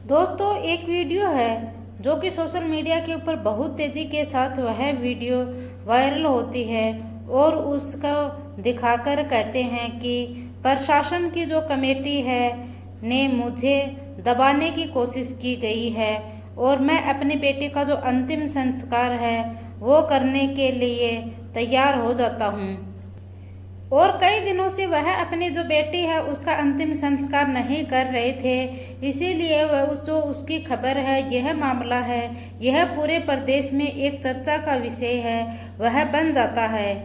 दोस्तों, एक वीडियो है जो कि सोशल मीडिया के ऊपर बहुत तेज़ी के साथ वह वीडियो वायरल होती है और उसको दिखाकर कहते हैं कि प्रशासन की जो कमेटी है ने मुझे दबाने की कोशिश की गई है और मैं अपनी बेटी का जो अंतिम संस्कार है वो करने के लिए तैयार हो जाता हूँ। और कई दिनों से वह अपनी जो बेटी है उसका अंतिम संस्कार नहीं कर रहे थे, इसीलिए वह जो उसकी खबर है, यह मामला है, यह पूरे प्रदेश में एक चर्चा का विषय है, वह बन जाता है।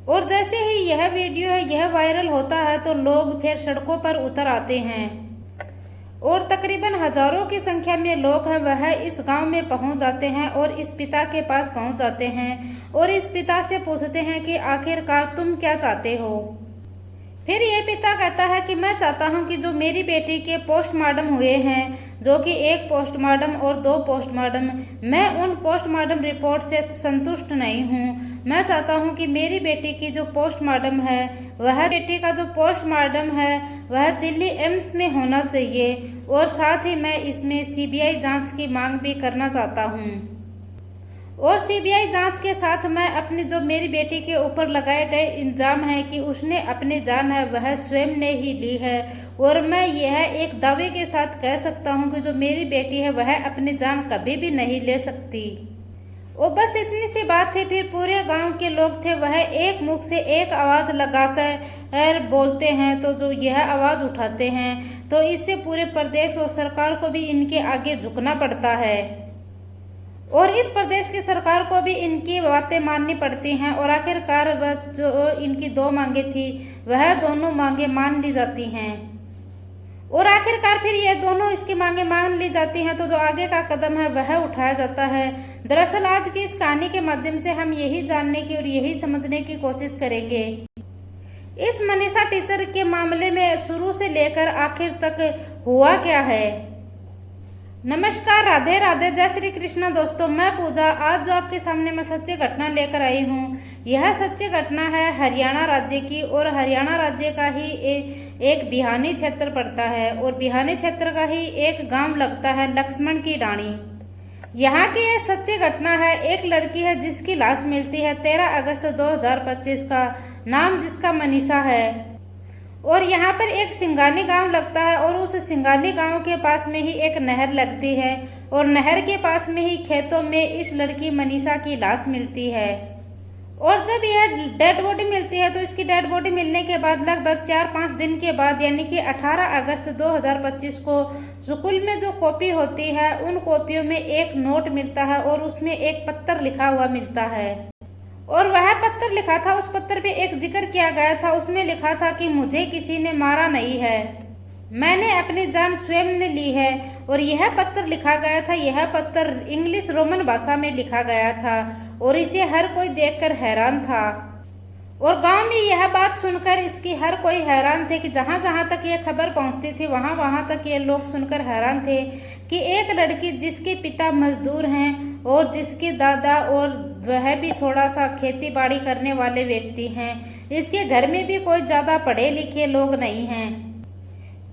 और जैसे ही यह वीडियो है यह वायरल होता है तो लोग फिर सड़कों पर उतर आते हैं और तकरीबन हजारों की संख्या में लोग हैं वह इस गांव में पहुंच जाते हैं और इस पिता के पास पहुंच जाते हैं और इस पिता से पूछते हैं कि आखिरकार तुम क्या चाहते हो। फिर ये पिता कहता है कि मैं चाहता हूं कि जो मेरी बेटी के पोस्टमार्टम हुए हैं, जो कि एक पोस्टमार्टम और 2 पोस्टमार्टम, मैं उन पोस्टमार्टम रिपोर्ट से संतुष्ट नहीं हूं। मैं चाहता हूं कि मेरी बेटी की जो पोस्टमार्टम है, वह बेटी का जो पोस्टमार्टम है वह दिल्ली एम्स में होना चाहिए और साथ ही मैं इसमें सीबीआई जांच की मांग भी करना चाहता हूं। और सीबीआई जांच के साथ मैं अपनी जो मेरी बेटी के ऊपर लगाए गए इल्जाम है कि उसने अपनी जान है वह स्वयं ने ही ली है, और मैं यह एक दावे के साथ कह सकता हूं कि जो मेरी बेटी है वह अपनी जान कभी भी नहीं ले सकती। और बस इतनी सी बात थी। फिर पूरे गांव के लोग थे वह एक मुख से एक आवाज लगाकर बोलते हैं, तो जो यह आवाज उठाते हैं तो इससे पूरे प्रदेश और सरकार को भी इनके आगे झुकना पड़ता है और इस प्रदेश की सरकार को भी इनकी बातें माननी पड़ती हैं। और आखिरकार वह जो इनकी 2 मांगे थी वह दोनों मांगे मान ली जाती हैं और आखिरकार फिर ये दोनों इसकी मांगे मान ली जाती हैं तो जो आगे का कदम है वह उठाया जाता है। दरअसल आज की इस कहानी के माध्यम से हम यही जानने की और यही समझने की कोशिश करेंगे इस मनीषा टीचर के मामले में शुरू से लेकर आखिर तक हुआ क्या है। नमस्कार, राधे राधे, जय श्री कृष्णा। दोस्तों, मैं पूजा आज जो आपके सामने मैं सच्ची घटना लेकर आई हूँ, यह सच्ची घटना है हरियाणा राज्य की और हरियाणा राज्य का ही एक बिहानी क्षेत्र पड़ता है और बिहानी क्षेत्र का ही एक गांव लगता है लक्ष्मण की डाणी। यहाँ की यह सच्ची घटना है। एक लड़की है जिसकी लाश मिलती है 13 अगस्त 2025 का, नाम जिसका मनीषा है और यहाँ पर एक सिंगानी गांव लगता है और उस सिंगानी गांव के पास में ही एक नहर लगती है और नहर के पास में ही खेतों में इस लड़की मनीषा की लाश मिलती है। और जब यह डेड बॉडी मिलती है तो इसकी डेड बॉडी मिलने के बाद लगभग 4-5 दिन के बाद यानी कि 18 अगस्त 2025 को स्कूल में जो कॉपी होती है उन कॉपियों में एक नोट मिलता है और उसमें एक पत्थर लिखा हुआ मिलता है और वह पत्थर लिखा था, उस पत्थर पे एक जिक्र किया गया था। उसमें लिखा था कि मुझे किसी ने मारा नहीं है, मैंने अपनी जान स्वयं ने ली है। और यह पत्थर लिखा गया था, यह पत्थर इंग्लिश रोमन भाषा में लिखा गया था और इसे हर कोई देखकर हैरान था और गांव में यह बात सुनकर इसकी हर कोई हैरान थे कि जहां जहां तक ये खबर पहुंचती थी वहां वहां तक ये लोग सुनकर हैरान थे कि एक लड़की जिसके पिता मजदूर हैं और जिसके दादा और वह भी थोड़ा सा खेती बाड़ी करने वाले व्यक्ति हैं, इसके घर में भी कोई ज्यादा पढ़े लिखे लोग नहीं हैं,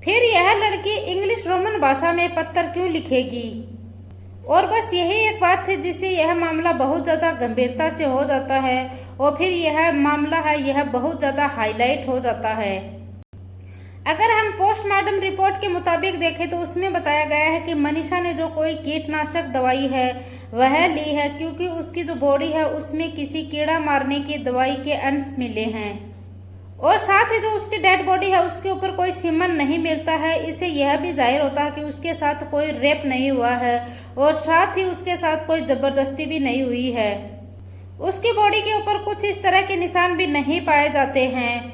फिर यह लड़की इंग्लिश रोमन भाषा में पत्थर क्यों लिखेगी। और बस यही एक बात थी जिससे यह मामला बहुत ज्यादा गंभीरता से हो जाता है और फिर यह मामला है यह बहुत ज्यादा हाईलाइट हो जाता है। अगर हम पोस्टमार्टम रिपोर्ट के मुताबिक देखें तो उसमें बताया गया है कि मनीषा ने जो कोई कीटनाशक दवाई है वह ली है क्योंकि उसकी जो बॉडी है उसमें किसी कीड़ा मारने की दवाई के अंश मिले हैं और साथ ही जो उसकी डेड बॉडी है उसके ऊपर कोई सीमन नहीं मिलता है। इससे यह भी जाहिर होता है कि उसके साथ कोई रेप नहीं हुआ है और साथ ही उसके साथ कोई जबरदस्ती भी नहीं हुई है। उसकी बॉडी के ऊपर कुछ इस तरह के निशान भी नहीं पाए जाते हैं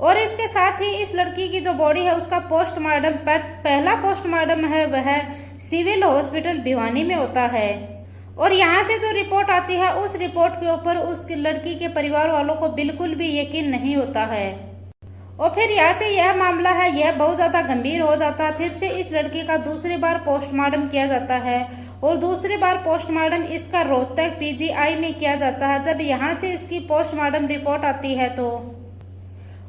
और इसके साथ ही इस लड़की की जो बॉडी है उसका पोस्टमार्टम पहला पोस्टमार्टम है वह सिविल हॉस्पिटल भिवानी में होता है और यहाँ से जो रिपोर्ट आती है उस रिपोर्ट के ऊपर उस लड़की के परिवार वालों को बिल्कुल भी यकीन नहीं होता है और फिर यहाँ से यह मामला है यह बहुत ज्यादा गंभीर हो जाता है। फिर से इस लड़की का दूसरी बार पोस्टमार्टम किया जाता है और दूसरी बार पोस्टमार्टम इसका रोहतक पीजीआई में किया जाता है। जब यहाँ से इसकी पोस्टमार्टम रिपोर्ट आती है तो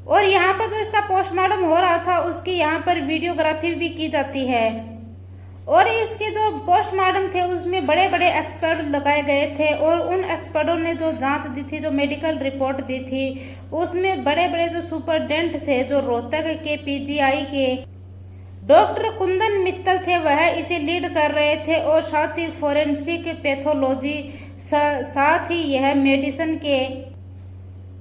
और यहाँ पर जो इसका पोस्टमार्टम हो रहा था उसकी यहाँ पर वीडियोग्राफी भी की जाती है और इसके जो पोस्टमार्टम थे उसमें बड़े बड़े एक्सपर्ट लगाए गए थे और उन एक्सपर्टों ने जो जांच दी थी, जो मेडिकल रिपोर्ट दी थी, उसमें बड़े बड़े जो सुपरडेंट थे, जो रोहतक के पीजीआई के डॉक्टर कुंदन मित्तल थे, वह इसे लीड कर रहे थे। और साथ ही फोरेंसिक पैथोलॉजी, साथ ही यह मेडिसिन के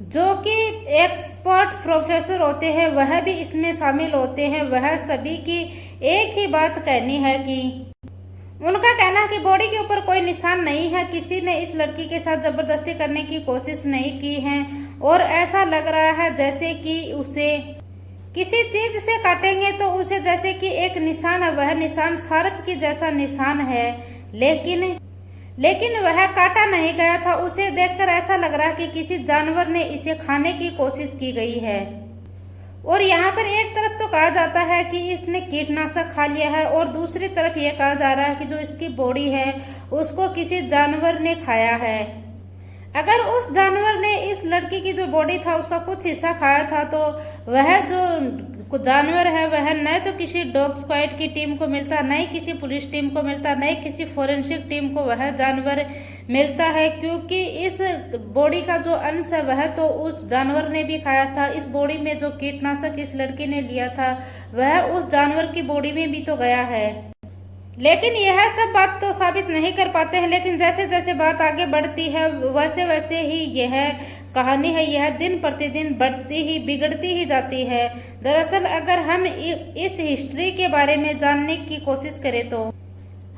जो कि एक्सपर्ट प्रोफेसर होते हैं वह भी इसमें शामिल होते हैं। वह सभी की एक ही बात कहनी है कि उनका कहना है कि बॉडी के ऊपर कोई निशान नहीं है, किसी ने इस लड़की के साथ जबरदस्ती करने की कोशिश नहीं की है और ऐसा लग रहा है जैसे कि उसे किसी चीज से काटेंगे तो उसे जैसे कि एक निशान है, वह निशान शार्प की जैसा निशान है, लेकिन वह काटा नहीं गया था। उसे देखकर ऐसा लग रहा है कि किसी जानवर ने इसे खाने की कोशिश की गई है। और यहाँ पर एक तरफ तो कहा जाता है कि इसने कीटनाशक खा लिया है और दूसरी तरफ यह कहा जा रहा है कि जो इसकी बॉडी है उसको किसी जानवर ने खाया है। अगर उस जानवर ने इस लड़की की जो बॉडी था उसका कुछ हिस्सा खाया था तो वह जो जानवर है वह न तो किसी डॉग स्क्वाड की टीम को मिलता, न ही किसी पुलिस टीम को मिलता, न ही किसी फोरेंसिक टीम को वह जानवर मिलता है, क्योंकि इस बॉडी का जो अंश है वह तो उस जानवर ने भी खाया था। इस बॉडी में जो कीटनाशक इस लड़की ने लिया था वह उस जानवर की बॉडी में भी तो गया है। लेकिन यह सब बात तो साबित नहीं कर पाते हैं, लेकिन जैसे जैसे बात आगे बढ़ती है वैसे वैसे ही यह कहानी है यह दिन प्रतिदिन बढ़ती ही बिगड़ती ही जाती है। दरअसल अगर हम इस हिस्ट्री के बारे में जानने की कोशिश करें तो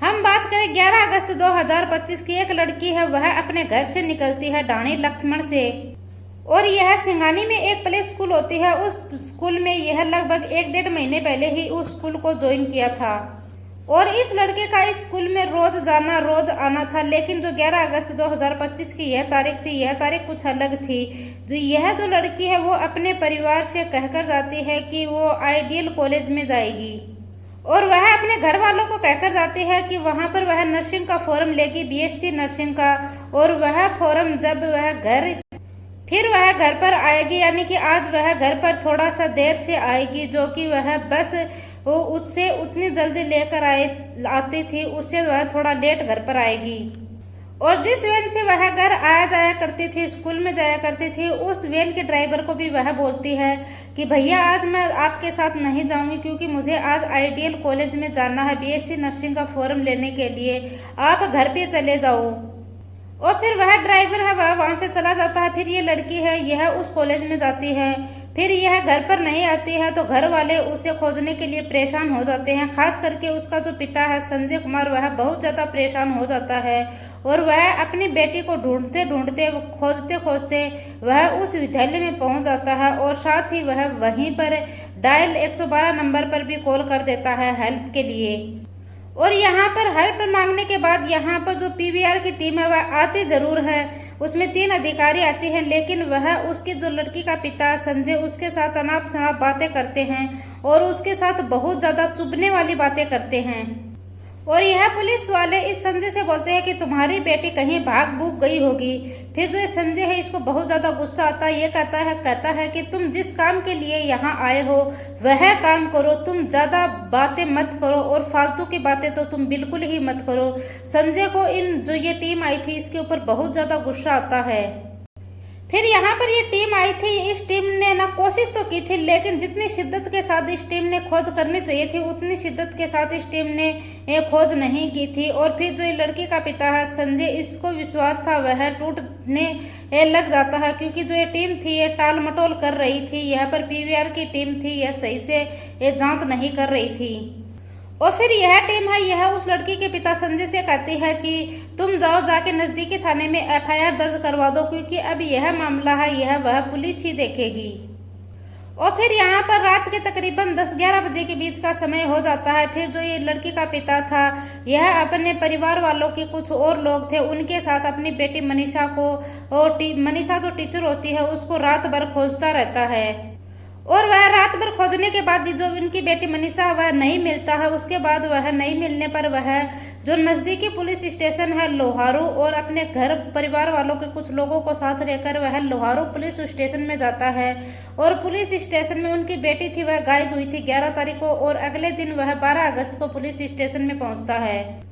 हम बात करें 11 अगस्त 2025 की। एक लड़की है वह अपने घर से निकलती है ढाणी लक्ष्मण से और यह सिंगानी में एक प्ले स्कूल होती है। उस स्कूल में यह लगभग 1-1.5 महीने पहले ही उस स्कूल को ज्वाइन किया था और इस लड़के का इस स्कूल में रोज जाना रोज आना था। लेकिन जो 11 अगस्त 2025 की यह तारीख थी, यह तारीख कुछ अलग थी। जो लड़की है वो अपने परिवार से कहकर जाती है कि वो आइडियल कॉलेज में जाएगी और वह अपने घर वालों को कहकर जाती है कि वहां पर वह नर्सिंग का फॉर्म लेगी, बीएससी नर्सिंग का। और वह फॉर्म जब वह घर पर आएगी, यानी कि आज वह घर पर थोड़ा सा देर से आएगी, जो कि वह बस वो उससे उतनी जल्दी लेकर आती थी, उससे वह थोड़ा लेट घर पर आएगी। और जिस वैन से वह घर आया जाया करती थी, स्कूल में जाया करती थी, उस वैन के ड्राइवर को भी वह बोलती है कि भैया आज मैं आपके साथ नहीं जाऊंगी क्योंकि मुझे आज आइडियल कॉलेज में जाना है बीएससी नर्सिंग का फॉर्म लेने के लिए, आप घर पे चले जाओ। और फिर वह ड्राइवर है वह वहां से चला जाता है। फिर ये लड़की है यह उस कॉलेज में जाती है। फिर यह घर पर नहीं आती है तो घर वाले उसे खोजने के लिए परेशान हो जाते हैं। खास करके उसका जो पिता है संजय कुमार, वह बहुत ज्यादा परेशान हो जाता है और वह अपनी बेटी को ढूंढते ढूंढते खोजते खोजते वह उस विद्यालय में पहुंच जाता है और साथ ही वह वहीं पर डायल 112 नंबर पर भी कॉल कर देता है हेल्प के लिए। और यहाँ पर हेल्प मांगने के बाद यहाँ पर जो पीवीआर की टीम है वह आती जरूर है, उसमें 3 अधिकारी आती हैं, लेकिन वह उसकी जो लड़की का पिता संजय उसके साथ अनाप शनाप बातें करते हैं और उसके साथ बहुत ज्यादा चुभने वाली बातें करते हैं। और यह पुलिस वाले इस संजय से बोलते हैं कि तुम्हारी बेटी कहीं भाग भूग गई होगी। फिर जो ये संजय है इसको बहुत ज्यादा गुस्सा आता है। ये कहता है कि तुम जिस काम के लिए यहाँ आए हो वह काम करो, तुम ज्यादा बातें मत करो और फालतू की बातें तो तुम बिल्कुल ही मत करो। संजय को जो ये टीम आई थी इसके ऊपर बहुत ज्यादा गुस्सा आता है। फिर यहाँ पर ये टीम आई थी, इस टीम ने ना कोशिश तो की थी, लेकिन जितनी शिद्दत के साथ इस टीम ने खोज करनी चाहिए थी उतनी शिद्दत के साथ इस टीम ने खोज नहीं की थी। और फिर जो ये लड़की का पिता है संजय, इसको विश्वास था वह टूटने लग जाता है, क्योंकि जो ये टीम थी ये टाल मटोल कर रही थी। यहाँ पर पीवीआर की टीम थी, यह सही से ये जांच नहीं कर रही थी। और फिर यह टीम है यह उस लड़की के पिता संजय से कहती है कि तुम जाओ जाके नजदीकी थाने में एफआईआर दर्ज करवा दो, क्योंकि अब यह मामला है यह वह पुलिस ही देखेगी। और फिर यहाँ पर रात के तकरीबन 10-11 बजे के बीच का समय हो जाता है। फिर जो ये लड़की का पिता था यह अपने परिवार वालों के कुछ और लोग थे उनके साथ अपनी बेटी मनीषा को, और मनीषा जो टीचर होती है उसको रात भर खोजता रहता है। और वह रात भर खोजने के बाद जो उनकी बेटी मनीषा वह नहीं मिलता है, उसके बाद वह नहीं मिलने पर वह जो नजदीकी पुलिस स्टेशन है लोहारू, और अपने घर परिवार वालों के कुछ लोगों को साथ लेकर वह लोहारू पुलिस स्टेशन में जाता है। और पुलिस स्टेशन में उनकी बेटी थी, वह गायब हुई थी 11 तारीख को, और अगले दिन वह 12 अगस्त को पुलिस स्टेशन में पहुंचता है।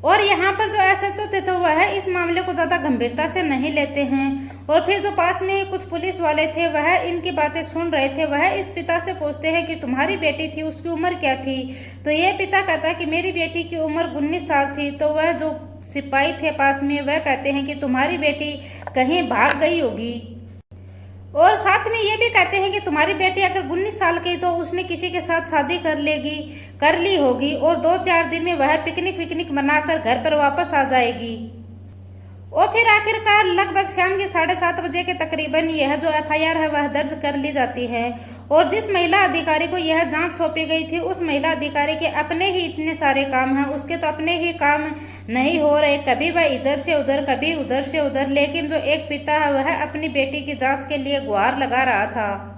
और यहाँ पर जो एसएचओ थे तो वह इस मामले को ज्यादा गंभीरता से नहीं लेते हैं। और फिर जो पास में ही कुछ पुलिस वाले थे वह इनकी बातें सुन रहे थे। वह इस पिता से पूछते हैं कि तुम्हारी बेटी थी, उसकी उम्र क्या थी? तो ये पिता कहता है कि मेरी बेटी की उम्र 19 साल थी। तो वह जो सिपाही थे पास में वह कहते हैं कि तुम्हारी बेटी कहीं भाग गई होगी, और साथ में ये भी कहते हैं कि तुम्हारी बेटी अगर 19 साल की तो उसने किसी के साथ शादी कर ली होगी, और 2-4 दिन में वह पिकनिक मनाकर घर पर वापस आ जाएगी। और फिर आखिरकार लगभग शाम के 7:30 बजे के तकरीबन यह जो एफआईआर है वह दर्ज कर ली जाती है। और जिस महिला अधिकारी को यह जांच सौंपी गई थी उस महिला अधिकारी के अपने ही इतने सारे काम हैं, उसके तो अपने ही काम नहीं हो रहे, कभी वह इधर से उधर कभी उधर से उधर। लेकिन जो एक पिता है वह अपनी बेटी की जांच के लिए गुहार लगा रहा था।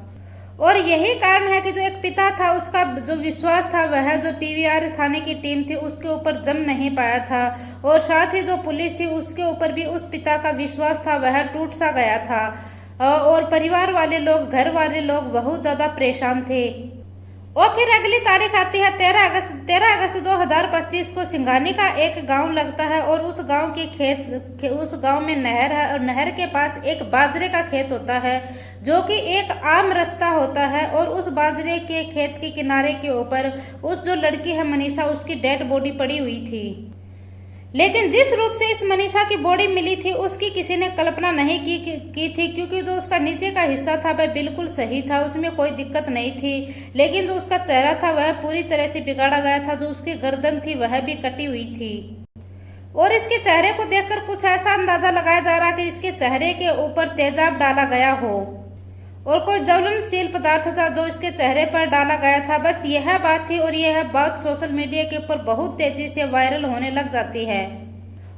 और यही कारण है कि जो एक पिता था उसका जो विश्वास था वह जो पीवीआर थाने की टीम थी उसके ऊपर जम नहीं पाया था, और साथ ही जो पुलिस थी उसके ऊपर भी उस पिता का विश्वास था वह टूट सा गया था। और परिवार वाले लोग, घर वाले लोग बहुत ज्यादा परेशान थे। और फिर अगली तारीख आती है 13 अगस्त 2025 को। सिंघानी का एक गांव लगता है, और उस गांव में नहर है, और नहर के पास एक बाजरे का खेत होता है जो कि एक आम रास्ता होता है। और उस बाजरे के खेत के किनारे के ऊपर उस जो लड़की है मनीषा, उसकी डेड बॉडी पड़ी हुई थी। लेकिन जिस रूप से इस मनीषा की बॉडी मिली थी उसकी किसी ने कल्पना नहीं की थी, क्योंकि जो उसका नीचे का हिस्सा था वह बिल्कुल सही था, उसमें कोई दिक्कत नहीं थी। लेकिन जो उसका चेहरा था वह पूरी तरह से बिगाड़ा गया था, जो उसकी गर्दन थी वह भी कटी हुई थी। और इसके चेहरे को देखकर कुछ ऐसा अंदाजा लगाया जा रहा कि इसके चेहरे के ऊपर तेजाब डाला गया हो, और कोई ज्वलनशील पदार्थ था जो इसके चेहरे पर डाला गया था। बस यह बात थी, और यह बात सोशल मीडिया के ऊपर बहुत तेजी से वायरल होने लग जाती है।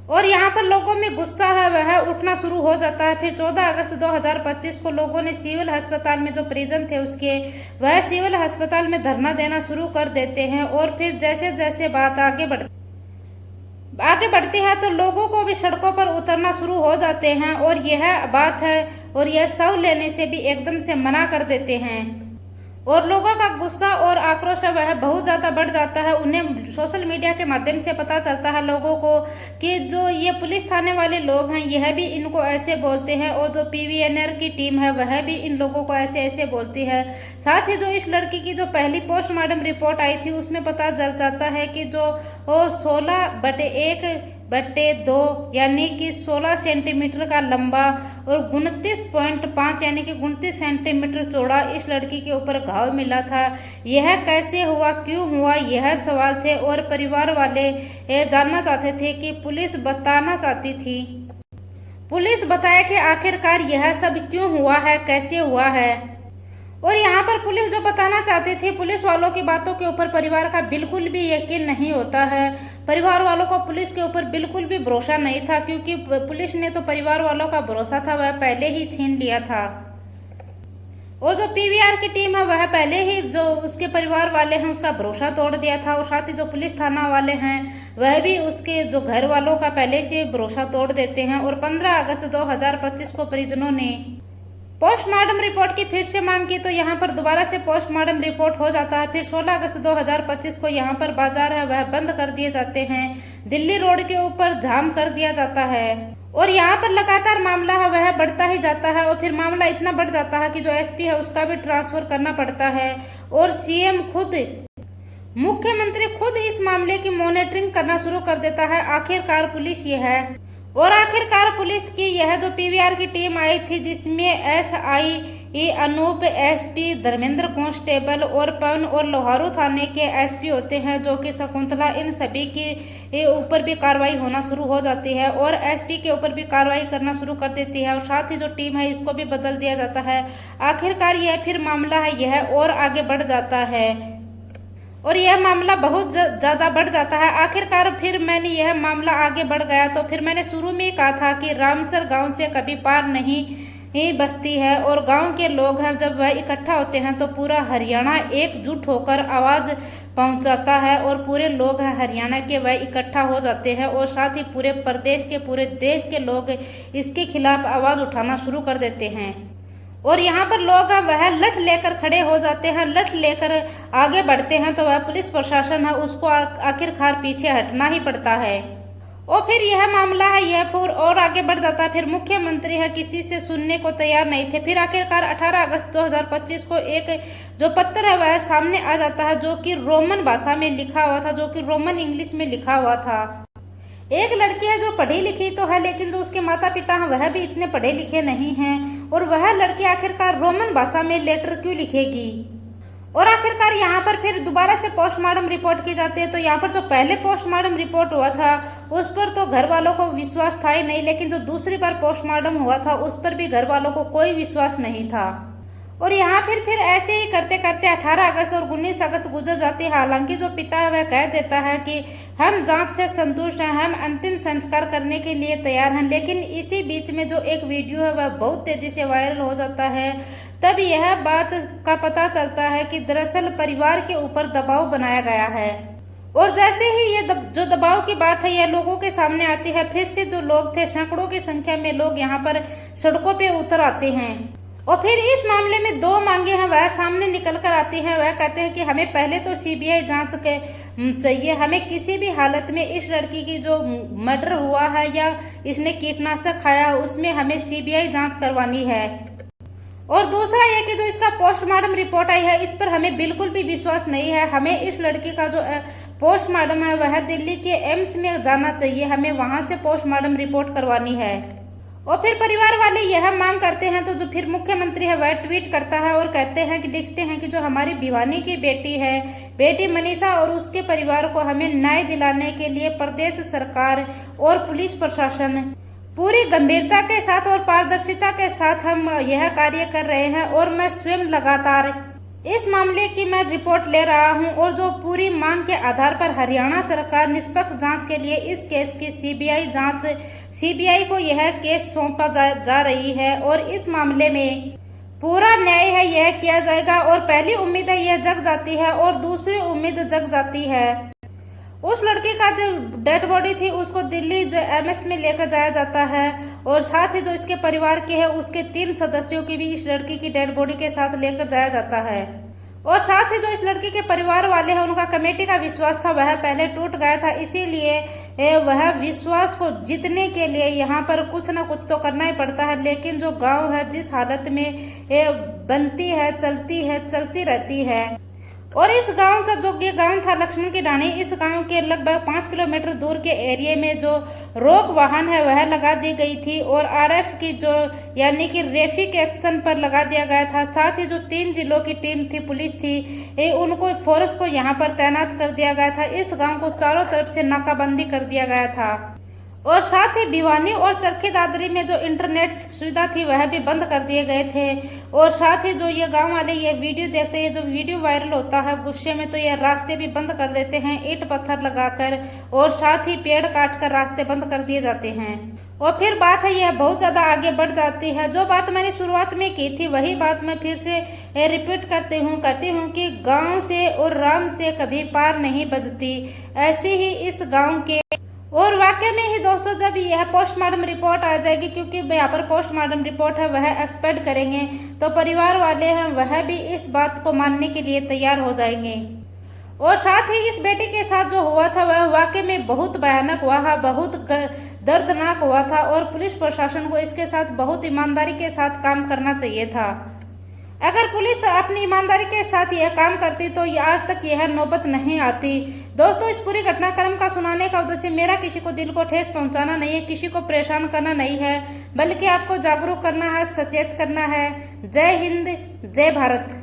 और यहाँ पर लोगों में गुस्सा है वह उठना शुरू हो जाता है। फिर 14 अगस्त 2025 को लोगों ने सिविल अस्पताल में जो परिजन थे उसके, वह सिविल अस्पताल में धरना देना शुरू कर देते हैं। और फिर जैसे जैसे बात आगे बढ़ती है तो लोगों को भी सड़कों पर उतरना शुरू हो जाते हैं, और यह बात है और यह शव लेने से भी एकदम से मना कर देते हैं। और लोगों का गुस्सा और आक्रोश वह बहुत ज्यादा बढ़ जाता है। उन्हें सोशल मीडिया के माध्यम से पता चलता है लोगों को कि जो ये पुलिस थाने वाले लोग हैं यह भी इनको ऐसे बोलते हैं, और जो पीवीएनआर की टीम है वह भी इन लोगों को ऐसे ऐसे बोलती है। साथ ही जो इस लड़की की जो पहली पोस्टमार्टम रिपोर्ट आई थी उसमें पता चल जाता है कि जो 16/1/2 यानी कि 16 सेंटीमीटर का लंबा और 29.5 यानी कि 29 सेंटीमीटर चौड़ा इस लड़की के ऊपर घाव मिला था। यह कैसे हुआ, क्यों हुआ, यह सवाल थे, और परिवार वाले जानना चाहते थे कि पुलिस बताना चाहती थी। पुलिस बताया कि आखिरकार यह सब क्यों हुआ है, कैसे हुआ है। और यहाँ पर पुलिस जो बताना चाहती थी, पुलिस वालों की बातों के ऊपर परिवार का बिल्कुल भी यकीन नहीं होता है। परिवार वालों को पुलिस के ऊपर बिल्कुल भी भरोसा नहीं था, क्योंकि पुलिस ने तो परिवार वालों का भरोसा था वह पहले ही छीन लिया था। और जो पीवीआर की टीम है वह पहले ही जो उसके परिवार वाले हैं उसका भरोसा तोड़ दिया था, और साथ ही जो पुलिस थाना वाले हैं वह भी उसके जो घर वालों का पहले से भरोसा तोड़ देते हैं। और 15 अगस्त 2025 को परिजनों ने पोस्टमार्टम रिपोर्ट की फिर से मांग की, तो यहाँ पर दोबारा से पोस्टमार्टम रिपोर्ट हो जाता है। फिर 16 अगस्त 2025 को यहाँ पर बाजार है वह बंद कर दिए जाते हैं, दिल्ली रोड के ऊपर जाम कर दिया जाता है। और यहाँ पर लगातार मामला है वह बढ़ता ही जाता है, और फिर मामला इतना बढ़ जाता है कि जो एसपी है उसका भी ट्रांसफर करना पड़ता है, और सीएम खुद, मुख्यमंत्री खुद इस मामले की मॉनिटरिंग करना शुरू कर देता है। आखिरकार पुलिस की यह जो पीवीआर की टीम आई थी जिसमें SI Anup, SP Dharmendra constable और पवन और लोहारू थाने के एसपी होते हैं जो कि शकुंतला, इन सभी के ऊपर भी कार्रवाई होना शुरू हो जाती है, और एसपी के ऊपर भी कार्रवाई करना शुरू कर देती है, और साथ ही जो टीम है इसको भी बदल दिया जाता है। आखिरकार यह फिर मामला है यह और आगे बढ़ जाता है, और यह मामला बहुत ज्यादा बढ़ जाता है। आखिरकार फिर मैंने यह मामला आगे बढ़ गया तो फिर मैंने शुरू में ही कहा था कि रामसर गांव से कभी पार नहीं ही बसती है और गांव के लोग हैं, जब वह इकट्ठा होते हैं तो पूरा हरियाणा एकजुट होकर आवाज पहुंचाता है और पूरे लोग हैं हरियाणा के वह इकट्ठा हो जाते हैं और साथ ही पूरे प्रदेश के पूरे देश के लोग इसके खिलाफ आवाज उठाना शुरू कर देते हैं। और यहाँ पर लोग वह लठ लेकर खड़े हो जाते हैं, लठ लेकर आगे बढ़ते हैं तो वह पुलिस प्रशासन है उसको आखिरकार पीछे हटना ही पड़ता है। और फिर यह मामला है यह फिर और आगे बढ़ जाता है। फिर मुख्यमंत्री है किसी से सुनने को तैयार नहीं थे। फिर आखिरकार 18 अगस्त 2025 को एक जो पत्र है वह सामने आ जाता है जो कि रोमन भाषा में लिखा हुआ था, जो कि रोमन इंग्लिश में लिखा हुआ था। एक लड़की है जो पढ़ी लिखी तो है, लेकिन जो उसके माता पिता हैं वह भी इतने पढ़े लिखे नहीं हैं और वह लड़की आखिरकार रोमन भाषा में लेटर क्यों लिखेगी। और आखिरकार यहाँ पर फिर दोबारा से पोस्टमार्टम रिपोर्ट की जाती है। तो यहाँ पर जो पहले पोस्टमार्टम रिपोर्ट हुआ था उस पर तो घर वालों को विश्वास था ही नहीं, लेकिन जो दूसरी बार पोस्टमार्टम हुआ था उस पर भी घर वालों को कोई विश्वास नहीं था। और यहाँ फिर ऐसे ही करते करते 18 अगस्त और 19 अगस्त गुजर जाती है। हालांकि जो पिता है वह कह देता है कि हम जांच से संतुष्ट हैं, हम अंतिम संस्कार करने के लिए तैयार हैं। लेकिन इसी बीच में जो एक वीडियो है वह बहुत तेजी से वायरल हो जाता है। तब यह बात का पता चलता है कि दरअसल परिवार के ऊपर दबाव बनाया गया है। और जैसे ही ये जो दबाव की बात है यह लोगों के सामने आती है, फिर से जो लोग थे सैकड़ों की संख्या में लोग यहाँ पर सड़कों पे उतर आते हैं। और फिर इस मामले में दो मांगे हैं वह सामने निकल कर आती हैं। वह कहते हैं कि हमें पहले तो सीबीआई जांच के चाहिए, हमें किसी भी हालत में इस लड़की की जो मर्डर हुआ है या इसने कीटनाशक खाया है उसमें हमें सीबीआई जांच करवानी है। और दूसरा ये कि जो इसका पोस्टमार्टम रिपोर्ट आई है इस पर हमें बिल्कुल भी विश्वास नहीं है। हमें इस लड़की का जो पोस्टमार्टम है वह दिल्ली के एम्स में जाना चाहिए, हमें वहां से पोस्टमार्टम रिपोर्ट करवानी है। और फिर परिवार वाले यह मांग करते हैं तो जो फिर मुख्यमंत्री है वह ट्वीट करता है और कहते हैं कि लिखते हैं कि जो हमारी भिवानी की बेटी है, बेटी मनीषा और उसके परिवार को हमें न्याय दिलाने के लिए प्रदेश सरकार और पुलिस प्रशासन पूरी गंभीरता के साथ और पारदर्शिता के साथ हम यह कार्य कर रहे हैं। और मैं स्वयं लगातार इस मामले की मैं रिपोर्ट ले रहा हूं और जो पूरी मांग के आधार पर हरियाणा सरकार निष्पक्ष जांच के लिए इस केस की सीबीआई को यह केस सौंपा जा रही है और इस मामले में पूरा न्याय है यह किया जाएगा। और पहली उम्मीद है यह जग जाती है और दूसरी उम्मीद जग जाती है। उस लड़की का जो डेड बॉडी थी उसको दिल्ली जो एम्स में लेकर जाया जाता है और साथ ही जो इसके परिवार के है उसके 3 सदस्यों की भी इस लड़की की डेड बॉडी के साथ लेकर जाया जाता है। और साथ ही जो इस लड़की के परिवार वाले हैं उनका कमेटी का विश्वास था वह पहले टूट गया था, इसीलिए वह विश्वास को जीतने के लिए यहाँ पर कुछ न कुछ तो करना ही पड़ता है। लेकिन जो गांव है जिस हालत में बनती है चलती रहती है। और इस गांव का जो ये गांव था लक्ष्मण की ढाणी, इस गांव के लगभग 5 किलोमीटर दूर के एरिया में जो रोक वाहन है वह लगा दी गई थी और आरएफ की जो यानी कि ट्रैफिक एक्शन पर लगा दिया गया था। साथ ही जो 3 जिलों की टीम थी, पुलिस थी, उनको फोर्स को यहाँ पर तैनात कर दिया गया था। इस गाँव को चारों तरफ से नाकाबंदी कर दिया गया था। और साथ ही भिवानी और चरखी दादरी में जो इंटरनेट सुविधा थी वह भी बंद कर दिए गए थे। और साथ ही जो ये गांव वाले ये वीडियो देखते हैं, जो वीडियो वायरल होता है गुस्से में, तो ये रास्ते भी बंद कर देते हैं ईंट पत्थर लगाकर और साथ ही पेड़ काट कर रास्ते बंद कर दिए जाते हैं। और फिर बात है यह बहुत ज्यादा आगे बढ़ जाती है। जो बात मैंने शुरुआत में की थी वही बात मैं फिर से रिपीट कहती हूँ कि गाँव से और राम से कभी पार नहीं बजती, ऐसे ही इस गाँव के। और वाकई में ही दोस्तों जब यह पोस्टमार्टम रिपोर्ट आ जाएगी, क्योंकि यहाँ पर पोस्टमार्टम रिपोर्ट है वह एक्सपेक्ट करेंगे, तो परिवार वाले हैं वह भी इस बात को मानने के लिए तैयार हो जाएंगे। और साथ ही इस बेटी के साथ जो हुआ था वह वाकई में बहुत भयानक हुआ है, बहुत दर्दनाक हुआ था और पुलिस प्रशासन को इसके साथ बहुत ईमानदारी के साथ काम करना चाहिए था। अगर पुलिस अपनी ईमानदारी के साथ यह काम करती तो आज तक यह नौबत नहीं आती। दोस्तों इस पूरी घटनाक्रम का सुनाने का उद्देश्य मेरा किसी को दिल को ठेस पहुंचाना नहीं है, किसी को परेशान करना नहीं है, बल्कि आपको जागरूक करना है, सचेत करना है। जय हिंद, जय भारत।